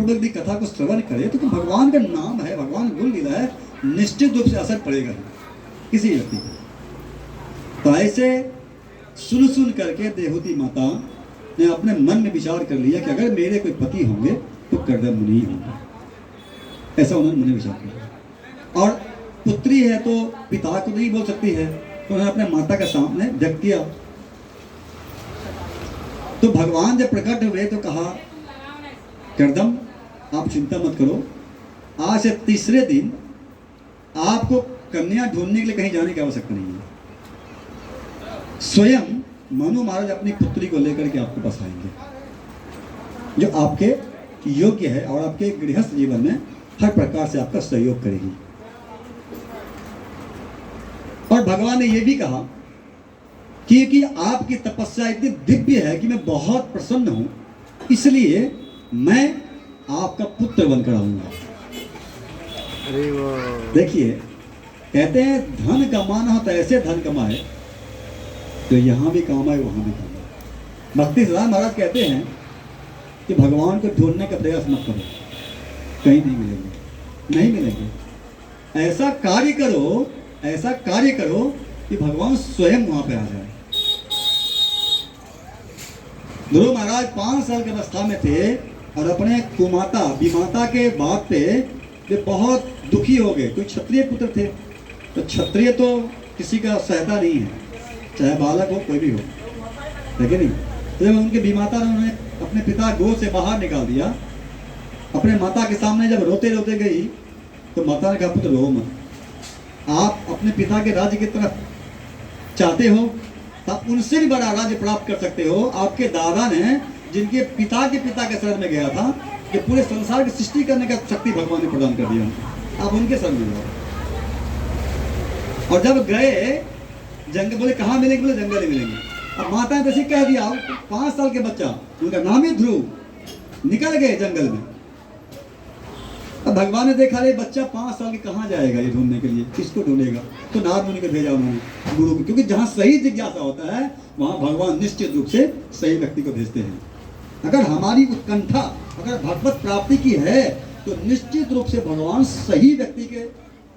पूर्वक भी कथा को श्रवण करे तो भगवान का नाम है, भगवान गुण लीला है, निश्चित रूप से असर पड़ेगा किसी व्यक्ति को। तो ऐसे सुन सुन करके देवहूति माता ने अपने मन में विचार कर लिया कि अगर मेरे कोई पति होंगे तो कर्दम मुनि होंगे। ऐसा उन्होंने मन में विचार किया। और पुत्री है तो पिता को नहीं बोल सकती है, तो उन्होंने अपने माता के सामने व्यक्त किया। तो भगवान जब प्रकट हुए तो कहा, कर्दम आप चिंता मत करो, आज से तीसरे दिन आपको कन्या ढूंढने के लिए कहीं जाने की आवश्यकता नहीं है। स्वयं मनु महाराज अपनी पुत्री को लेकर के आपके पास आएंगे, जो आपके योग्य है और आपके गृहस्थ जीवन में हर प्रकार से आपका सहयोग करेगी। और भगवान ने यह भी कहा कि आपकी तपस्या इतनी दिव्य है कि मैं बहुत प्रसन्न हूं, इसलिए मैं आपका पुत्र बनकर आऊंगा। देखिए, कहते हैं धन कमाना हो तो ऐसे धन कमाए तो यहां भी काम आए वहां भी काम आए। भक्ति सिद्धांत महाराज कहते हैं कि भगवान को ढूंढने का प्रयास मत करो, कहीं नहीं मिलेंगे, नहीं मिलेंगे। ऐसा कार्य करो, ऐसा कार्य करो कि भगवान स्वयं वहां पे आ जाए। ध्रुव महाराज 5 साल की अवस्था में थे और अपने कुमाता विमाता के बात पे वे बहुत दुखी हो गए। कोई क्षत्रिय पुत्र थे, तो क्षत्रिय तो किसी का सहता नहीं है, चाहे बालक हो कोई भी हो, है कि नहीं। तो जब उनके विमाता ने उन्हें अपने पिता गोद से बाहर निकाल दिया, अपने माता के सामने जब रोते रोते गई तो माता ने कहा, पुत्र रो मत, आप अपने पिता के राज्य की तरफ चाहते हो तो आप उनसे भी बड़ा राज्य प्राप्त कर सकते हो। आपके दादा ने, जिनके पिता के शरण में गया था, कि पूरे संसार की सृष्टि करने का शक्ति भगवान ने प्रदान कर दिया, आप उनके शरण में जाओ। और जब गए जंगल, बोले कहाँ मिलेंगे, बोले जंगल ही मिलेंगे। अब माता ने तो ऐसे कह दिया, 5 साल के बच्चा, उनका नाम ही ध्रुव, निकल गए जंगल में। अब भगवान ने देखा, अरे बच्चा 5 साल के कहाँ जाएगा ये ढूंढने के लिए, किसको ढूंढेगा। तो नारद मुनि को भेजा उन्होंने, गुरु को, क्योंकि जहाँ सही जिज्ञासा होता है वहाँ भगवान निश्चित रूप से सही व्यक्ति को भेजते हैं। अगर हमारी उत्कंठा अगर भगवत प्राप्ति की है तो निश्चित रूप से भगवान सही व्यक्ति के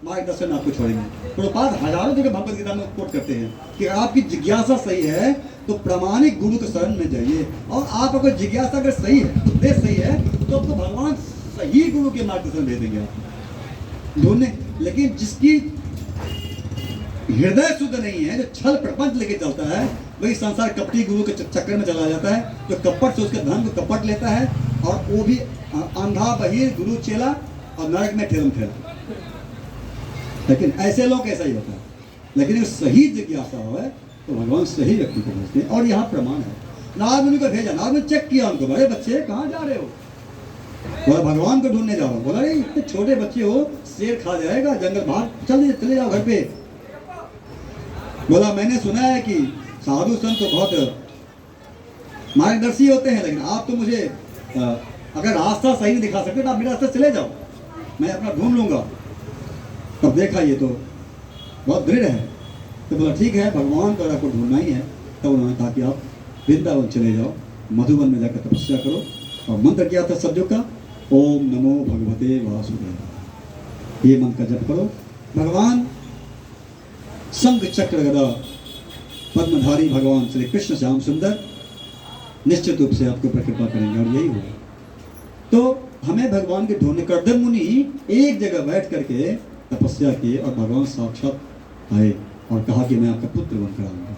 मार्गदर्शन आपको छोड़ेंगे। प्रभुपाद हजारों जगह भगवत गीता में कोट करते हैं कि आपकी जिज्ञासा सही है तो प्रामाणिक गुरु के शरण में जाइए, और आप अगर जिज्ञासा अगर सही है, उद्देश्य सही है, तो आपको भगवान सही गुरु के मार्गदर्शन दे देंगे आप ढूंढने। लेकिन जिसकी हृदय शुद्ध नहीं है, जो छल प्रपंच लेके चलता है, वही संसार कपटी गुरु के चक्कर में चला जाता है, जो कपट से उसके धन को कपट लेता है, और वो भी अंधा बहिर गुरु चेला और नरक में ठेलम ठेला। लेकिन ऐसे लोग ऐसा ही होता है। लेकिन अगर सही जिज्ञासा हो तो भगवान सही व्यक्ति को भेजते हैं, और यहाँ प्रमाण है। नारद मुनि को भेजा, नारद ने चेक किया उनको, बड़े बच्चे कहाँ जा रहे हो, बोला भगवान को ढूंढने जा रहा हूँ। बोला, इतने छोटे बच्चे हो, शेर खा जाएगा, जंगल बाहर चले जाओ घर पे। बोला, मैंने सुना है कि साधु संत तो बहुत मार्गदर्शी होते हैं, लेकिन आप तो मुझे अगर रास्ता सही नहीं दिखा सकते तो आप मेरे रास्ते चले जाओ, मैं अपना ढूंढ लूंगा। तब देखा ये तो बहुत दृढ़ है, तो बोला ठीक है, भगवान को आपको ढूंढना ही है। तब उन्होंने कहा कि आप वृंदावन चले जाओ, मधुबन में जाकर तपस्या करो, और मंत्र किया था सब का, ओम नमो भगवते वासुदेव, ये मंत्र का जप करो। भगवान शंख चक्र गदा पद्मधारी भगवान श्री कृष्ण श्याम सुंदर निश्चित रूप से आपको कृपा करेंगे, और यही होगा। तो हमें भगवान के ढूंढने, कर्दम मुनि एक जगह बैठ करके तपस्या किए और भगवान साक्षात आए और कहा कि मैं आपका पुत्र बनकर आऊंगा।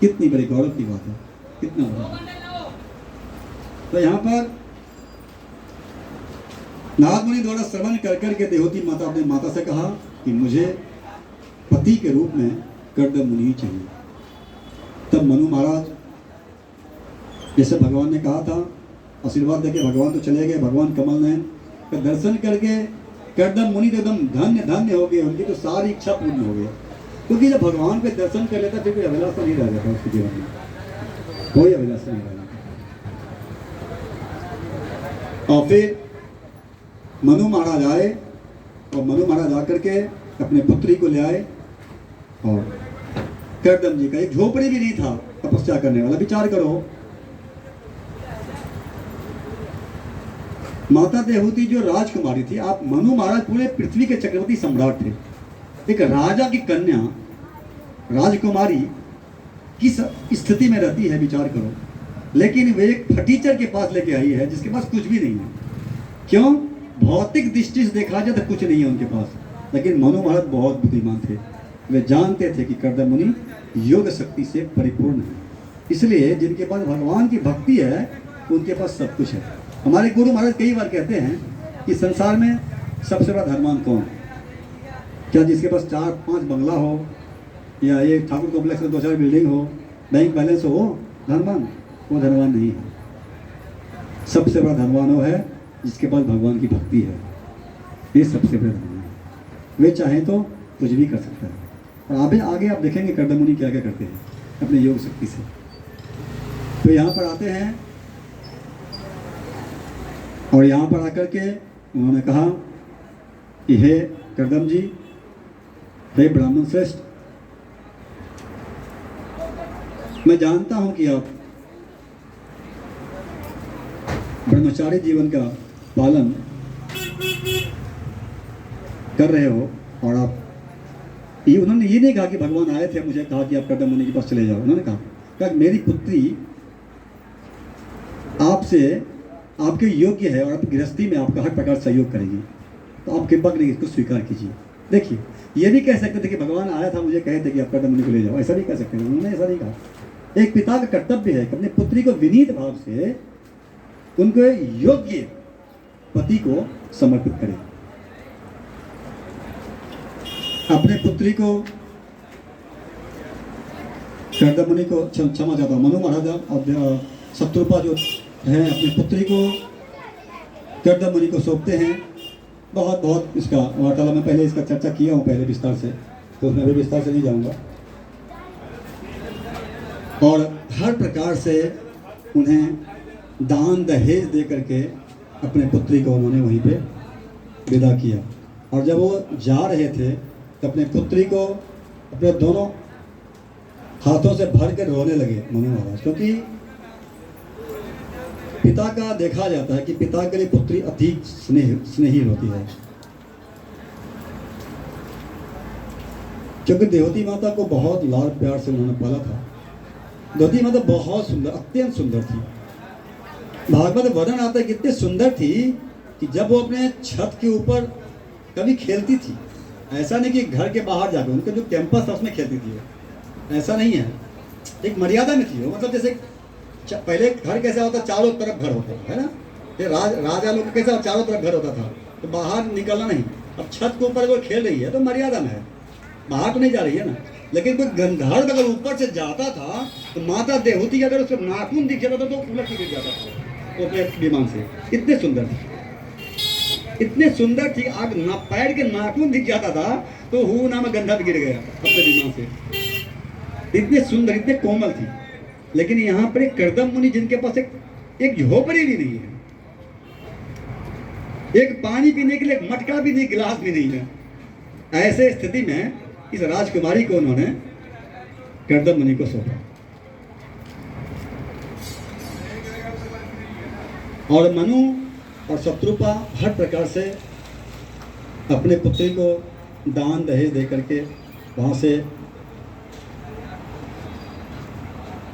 कितनी बड़ी गौरव की बात है, कितना बड़ा। तो यहाँ पर नारद मुनि द्वारा श्रवण कर करके देवहूति माता अपने माता से कहा कि मुझे पति के रूप में कर्दम मुनि चाहिए। तब मनु महाराज, जैसे भगवान ने कहा था, आशीर्वाद देके भगवान तो चले गए। भगवान कमल नयन का दर्शन करके कर्दम मुनि तो एकदम धन्य धन्य हो गए, उनकी तो सारी इच्छा पूर्ण हो गई। क्योंकि जब भगवान पे दर्शन कर लेता फिर कोई अभिलाषा नहीं रह जाता उसके जीवन में, कोई अभिलाषा नहीं रह जाता। और फिर मनु महाराज आए, और मनु महाराज आकर के अपने पुत्री को ले आए, और कर्दम जी का एक झोपड़ी भी नहीं था तपस्या करने वाला। विचार करो, माता देवहूति जो राजकुमारी थी, आप मनु महाराज पूरे पृथ्वी के चक्रवर्ती सम्राट थे, एक राजा की कन्या राजकुमारी किस स्थिति में रहती है विचार करो। लेकिन वे एक फटीचर के पास लेके आई है जिसके पास कुछ भी नहीं है। क्यों? भौतिक दृष्टि से देखा जाए तो कुछ नहीं है उनके पास, लेकिन मनु महाराज बहुत बुद्धिमान थे। वे जानते थे कि कर्दम मुनि योग शक्ति से परिपूर्ण है, इसलिए जिनके पास भगवान की भक्ति है उनके पास सब कुछ है। हमारे गुरु महाराज कई बार कहते हैं कि संसार में सबसे बड़ा धनवान कौन? क्या जिसके पास 4-5 बंगला हो या ये ठाकुर कॉम्प्लेक्स में 2-4 बिल्डिंग हो, बैंक बैलेंस हो, धनवान? वो धनवान नहीं है। सबसे बड़ा धनवान वो है जिसके पास भगवान की भक्ति है, ये सबसे बड़ा धनवान है। वे चाहें तो कुछ भी कर सकता है। और आगे आप देखेंगे कर्दम मुनि क्या क्या करते हैं अपने योग शक्ति से। तो यहाँ पर आते हैं और यहाँ पर आकर के उन्होंने कहा कि हे कर्दम जी, हे ब्राह्मण श्रेष्ठ, मैं जानता हूं कि आप ब्रह्मचारी जीवन का पालन कर रहे हो। और आप उन्होंने ये नहीं कहा कि भगवान आए थे मुझे कहा कि आप कर्दम मुनि के पास चले जाओ। उन्होंने कहा मेरी पुत्री आपसे आपके योग्य है और आप गृहस्थी में आपका हर प्रकार सहयोग करेगी, तो आप कृपा करके इसको स्वीकार कीजिए। देखिए, ये भी कह सकते थे कि भगवान आया था मुझे कहे थे कि आप कर्दम मुनि को ले जाओ, ऐसा भी कह सकते थे। उन्होंने ऐसा नहीं कहा। एक पिता का कर्तव्य है कि अपने पुत्री को विनीत भाव से उनके योग्य पति को समर्पित करें। अपने पुत्री को कर्दम मुनि को क्षमा चाहता हूँ, मनु महाराज और शत्रुपा जो है अपनी पुत्री को कर्दम मुनि को सौंपते हैं। बहुत इसका वार्तालाप में पहले इसका चर्चा किया हूँ पहले विस्तार से, तो उसमें अभी विस्तार से नहीं जाऊँगा। और हर प्रकार से उन्हें दान दहेज दे करके अपने पुत्री को उन्होंने वहीं पे विदा किया। और जब वो जा रहे थे तो अपने पुत्री को अपने दोनों हाथों से भर के रोने लगे मनु महाराज, क्योंकि पिता का देखा जाता है कि पिता के लिए पुत्री अधिक स्नेही होती है। क्योंकि देवती माता को बहुत लाड़ प्यार से उन्होंने पाला था। देवती माता बहुत सुंदर, अत्यंत सुंदर थी। भागवत वर्णन आता है कितनी सुंदर थी कि जब वो अपने छत के ऊपर कभी खेलती थी, ऐसा नहीं कि घर के बाहर जाकर, उनका जो कैंपस था उसमें खेलती थी वो, ऐसा नहीं है, एक मर्यादा में थी वो। मतलब जैसे पहले घर कैसा होता, चारों तरफ घर होता था, है ना। ये राजा लोग कैसा चारों तरफ घर होता था, तो बाहर निकलना नहीं। अब छत के ऊपर कोई खेल रही है तो मर्यादा में है, बाहर तो नहीं जा रही है ना। लेकिन कोई गंधर्व अगर ऊपर से जाता था तो माता देवहूति अगर उसको नाखून दिख जाता था तो उलट के गिर जाता था वो अपने विमान से। इतने सुंदर थी, इतने सुंदर थी। आग ना पैर के नाखून दिख जाता था तो हु नाम गंधर्व गिर गया अपने विमान से। इतने सुंदर, इतने कोमल थी। लेकिन यहाँ पर एक कर्दम मुनि जिनके पास एक झोपड़ी भी नहीं है, एक पानी पीने के लिए एक मटका भी नहीं, गिलास भी नहीं है, ऐसे स्थिति में इस राजकुमारी को उन्होंने कर्दम मुनि को सौंपा। और मनु और शत्रुपा हर प्रकार से अपने पुत्री को दान दहेज दे करके वहां से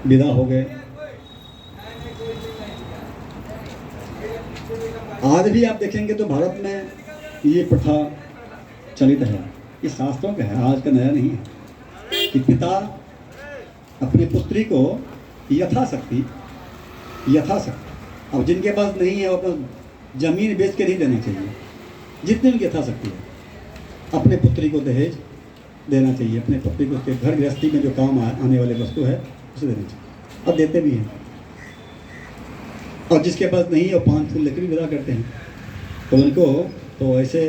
विदा हो गए। आज भी आप देखेंगे तो भारत में ये प्रथा चलित है, ये शास्त्रों का है, आज का नया नहीं है, कि पिता अपने पुत्री को यथाशक्ति अब जिनके पास नहीं है वो अपना जमीन बेच के नहीं देना चाहिए, जितनी उनकी यथाशक्ति है अपने पुत्री को दहेज देना चाहिए। अपने पुत्री को उसके घर गृहस्थी में जो काम आने वाले वस्तु है उसे देना चाहिए। अब देते भी हैं, और जिसके पास नहीं है वो 5 फूल लेकर भी विदा करते हैं। तो उनको तो ऐसे